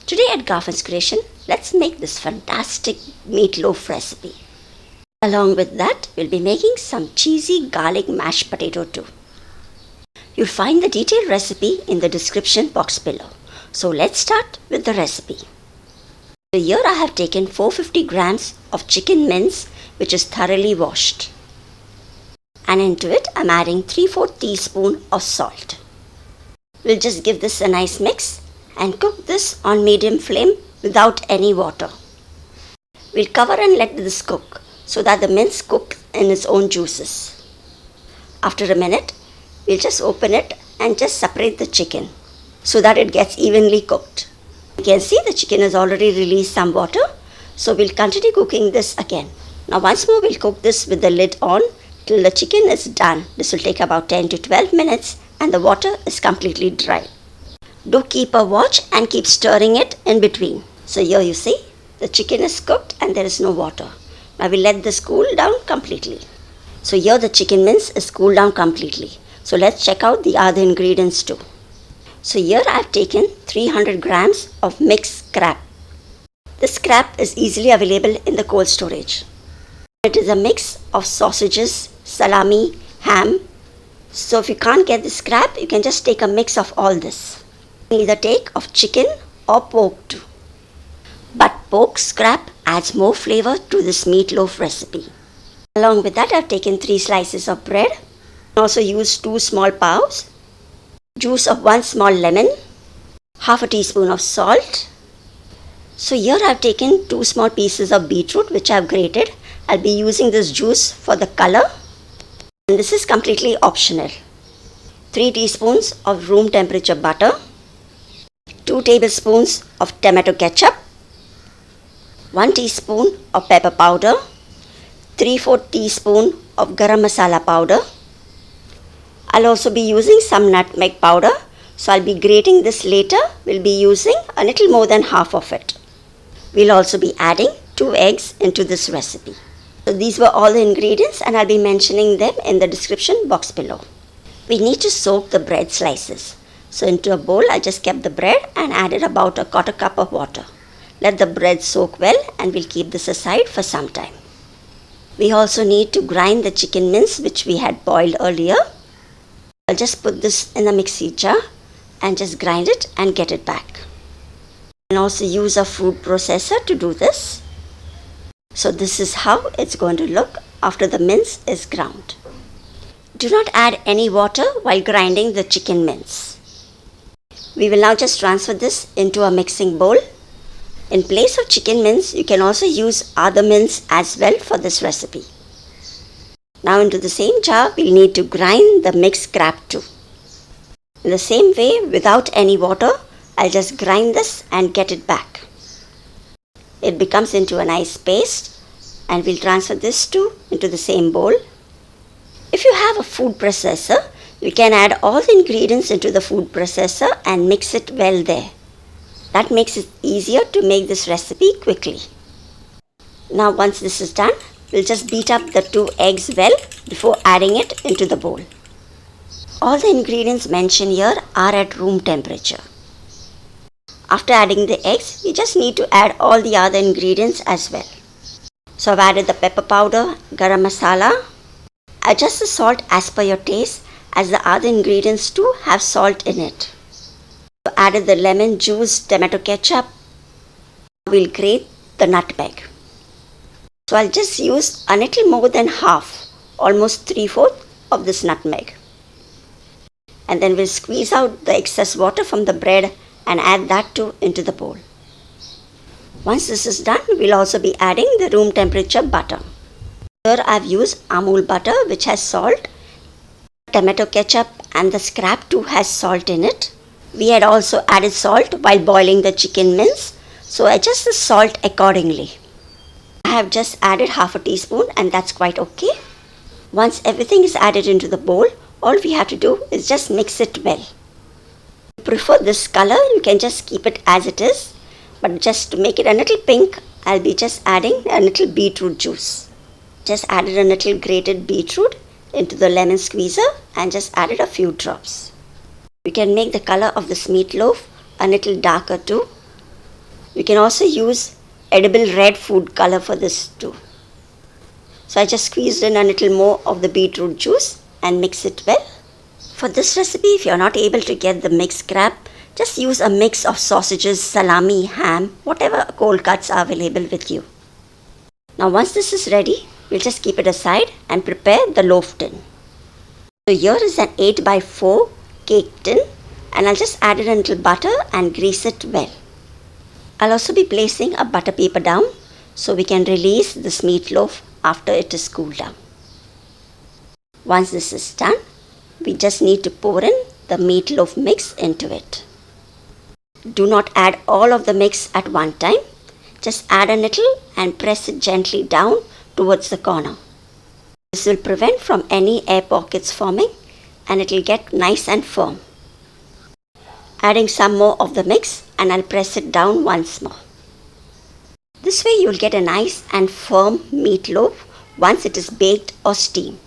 Today at Garfin's Creation, let's make this fantastic meatloaf recipe. Along with that, we'll be making some cheesy garlic mashed potato too. You'll find the detailed recipe in the description box below. So let's start with the recipe. So here I have taken 450 grams of chicken mince which is thoroughly washed. And into it I'm adding 3/4 teaspoon of salt. We'll just give this a nice mix and cook this on medium flame without any water. We'll cover and let this cook so that the mince cooks in its own juices. After a minute, we'll just open it and just separate the chicken so that it gets evenly cooked. You can see the chicken has already released some water, so we'll continue cooking this again. Now once more we'll cook this with the lid on till the chicken is done. This will take about 10 to 12 minutes and the water is completely dry. Do keep a watch and keep stirring it in between. So here you see, the chicken is cooked and there is no water. Now we'll let this cool down completely. So here the chicken mince is cooled down completely. So let's check out the other ingredients too. So here I have taken 300 grams of mixed scrap. This scrap is easily available in the cold storage. It is a mix of sausages, salami, ham. So if you can't get the scrap, you can just take a mix of all this. Either take of chicken or pork too. But pork scrap adds more flavor to this meatloaf recipe. Along with that, I've taken 3 slices of bread. Also used 2 small paos, juice of 1 small lemon, half a teaspoon of salt. So here I've taken 2 small pieces of beetroot which I've grated. I'll be using this juice for the color. And this is completely optional. 3 teaspoons of room temperature butter. 2 tablespoons of tomato ketchup, 1 teaspoon of pepper powder, 3/4 teaspoon of garam masala powder. I'll also be using some nutmeg powder, so I'll be grating this later. We'll be using a little more than half of it. We'll also be adding 2 eggs into this recipe. So these were all the ingredients and I'll be mentioning them in the description box below. We need to soak the bread slices. So into a bowl, I just kept the bread and added about 1/4 cup of water. Let the bread soak well and we'll keep this aside for some time. We also need to grind the chicken mince which we had boiled earlier. I'll just put this in a mixie jar and just grind it and get it back. You can also use a food processor to do this. So this is how it's going to look after the mince is ground. Do not add any water while grinding the chicken mince. We will now just transfer this into a mixing bowl. In place of chicken mince, you can also use other mince as well for this recipe. Now into the same jar, we'll need to grind the mixed scrap too. In the same way, without any water, I'll just grind this and get it back. It becomes into a nice paste and we'll transfer this too into the same bowl. If you have a food processor, you can add all the ingredients into the food processor and mix it well there. That makes it easier to make this recipe quickly. Now once this is done, we'll just beat up the 2 eggs well before adding it into the bowl. All the ingredients mentioned here are at room temperature. After adding the eggs, we just need to add all the other ingredients as well. So I've added the pepper powder, garam masala. Adjust the salt as per your taste, as the other ingredients too have salt in it. So added the lemon juice, tomato ketchup. We'll grate the nutmeg. So I'll just use a little more than half, almost 3/4 of this nutmeg. And then we'll squeeze out the excess water from the bread and add that too into the bowl. Once this is done, we'll also be adding the room temperature butter. Here I've used Amul butter which has salt. Tomato ketchup and the scrap too has salt in it. We had also added salt while boiling the chicken mince, so adjust the salt accordingly. I have just added half a teaspoon and that's quite okay. Once everything is added into the bowl, all we have to do is just mix it well. If you prefer this color, you can just keep it as it is, but just to make it a little pink, I'll be just adding a little beetroot juice. Just added a little grated beetroot into the lemon squeezer and just added a few drops. You can make the color of this meatloaf a little darker too. You can also use edible red food color for this too. So I just squeezed in a little more of the beetroot juice and mix it well. For this recipe, if you're not able to get the mixed crab, just use a mix of sausages, salami, ham, whatever cold cuts are available with you. Now once this is ready, we'll just keep it aside and prepare the loaf tin. So here is an 8x4 cake tin, and I'll just add in a little butter and grease it well. I'll also be placing a butter paper down so we can release this meatloaf after it is cooled down. Once this is done, we just need to pour in the meatloaf mix into it. Do not add all of the mix at one time. Just add a little and press it gently down towards the corner. This will prevent from any air pockets forming and it will get nice and firm. Adding some more of the mix and I'll press it down once more. This way you will get a nice and firm meatloaf once it is baked or steamed.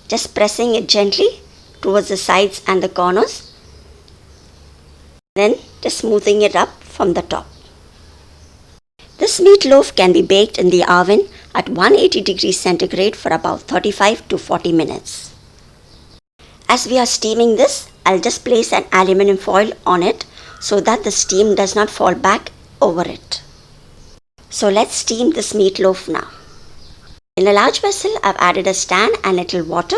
Just pressing it gently towards the sides and the corners, then just smoothing it up from the top. This meatloaf can be baked in the oven at 180 degrees centigrade for about 35 to 40 minutes. As we are steaming this, I'll just place an aluminum foil on it so that the steam does not fall back over it. So let's steam this meatloaf now. In a large vessel, I've added a stand and little water.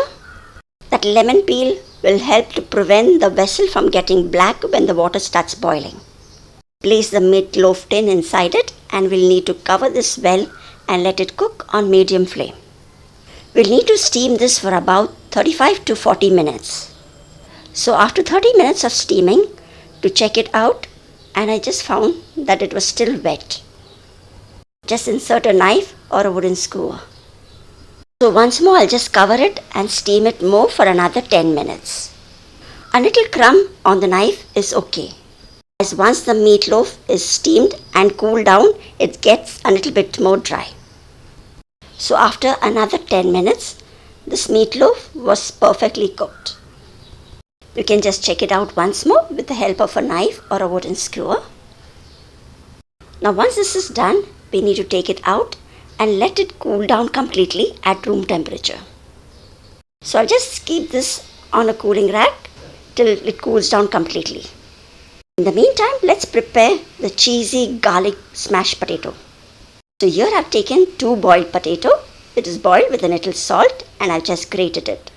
That lemon peel will help to prevent the vessel from getting black when the water starts boiling. Place the meatloaf tin inside it and we'll need to cover this well and let it cook on medium flame. We'll need to steam this for about 35 to 40 minutes. So after 30 minutes of steaming, to check it out, and I just found that it was still wet. Just insert a knife or a wooden skewer. So once more I'll just cover it and steam it more for another 10 minutes. A little crumb on the knife is okay, as once the meatloaf is steamed and cooled down, it gets a little bit more dry. So after another 10 minutes, this meatloaf was perfectly cooked. You can just check it out once more with the help of a knife or a wooden skewer. Now once this is done, we need to take it out and let it cool down completely at room temperature. So I'll just keep this on a cooling rack till it cools down completely. In the meantime, let's prepare the cheesy garlic smashed potato. So here I've taken 2 boiled potato. It is boiled with a little salt and I've just grated it.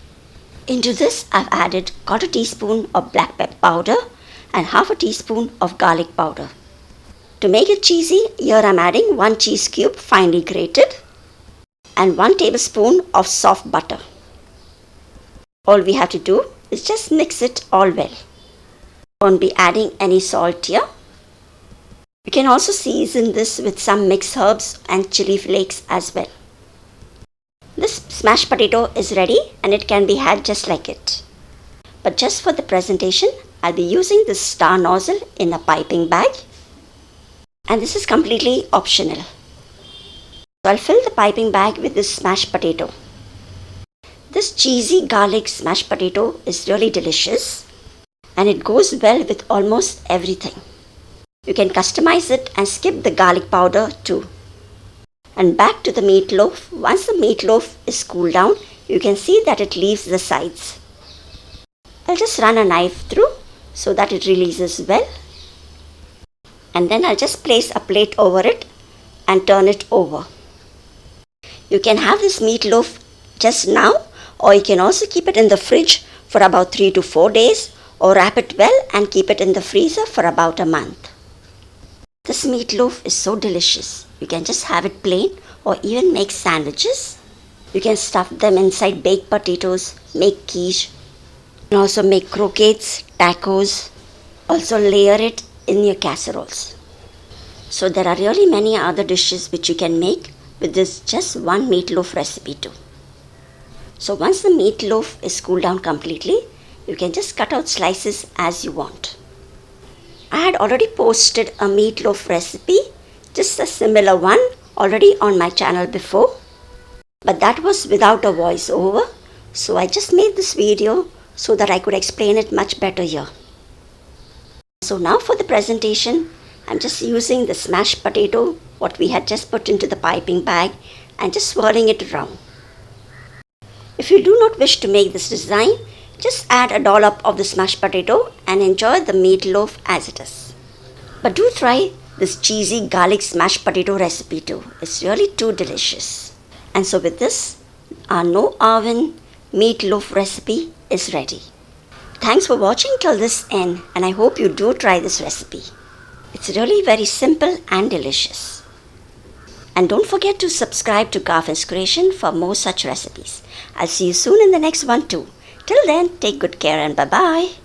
Into this I've added 1/4 teaspoon of black pepper powder and 1/2 teaspoon of garlic powder. To make it cheesy, here I'm adding 1 cheese cube finely grated and 1 tablespoon of soft butter. All we have to do is just mix it all well. Won't be adding any salt here. You can also season this with some mixed herbs and chili flakes as well. This smashed potato is ready and it can be had just like it. But just for the presentation, I'll be using this star nozzle in a piping bag. And this is completely optional. So I'll fill the piping bag with this smashed potato. This cheesy garlic smashed potato is really delicious and it goes well with almost everything. You can customize it and skip the garlic powder too. And back to the meatloaf. Once the meatloaf is cooled down, you can see that it leaves the sides. I'll just run a knife through so that it releases well. And then I'll just place a plate over it and turn it over. You can have this meatloaf just now, or you can also keep it in the fridge for about 3 to 4 days, or wrap it well and keep it in the freezer for about a month. This meatloaf is so delicious. You can just have it plain or even make sandwiches. You can stuff them inside baked potatoes, make quiche. You can also make croquettes, tacos. Also layer it in your casseroles. So there are really many other dishes which you can make with this just one meatloaf recipe too. So once the meatloaf is cooled down completely, you can just cut out slices as you want. I had already posted a meatloaf recipe, just a similar one, already on my channel before. But that was without a voiceover, so I just made this video so that I could explain it much better here. So now for the presentation, I'm just using the smashed potato, what we had just put into the piping bag, and just swirling it around. If you do not wish to make this design, just add a dollop of the smashed potato and enjoy the meatloaf as it is. But do try this cheesy garlic smashed potato recipe too. It's really too delicious. And so with this, our no oven meatloaf recipe is ready. Thanks for watching till this end, and I hope you do try this recipe. It's really very simple and delicious. And don't forget to subscribe to Garfin's Creation for more such recipes. I'll see you soon in the next one too. Till then, take good care and bye-bye.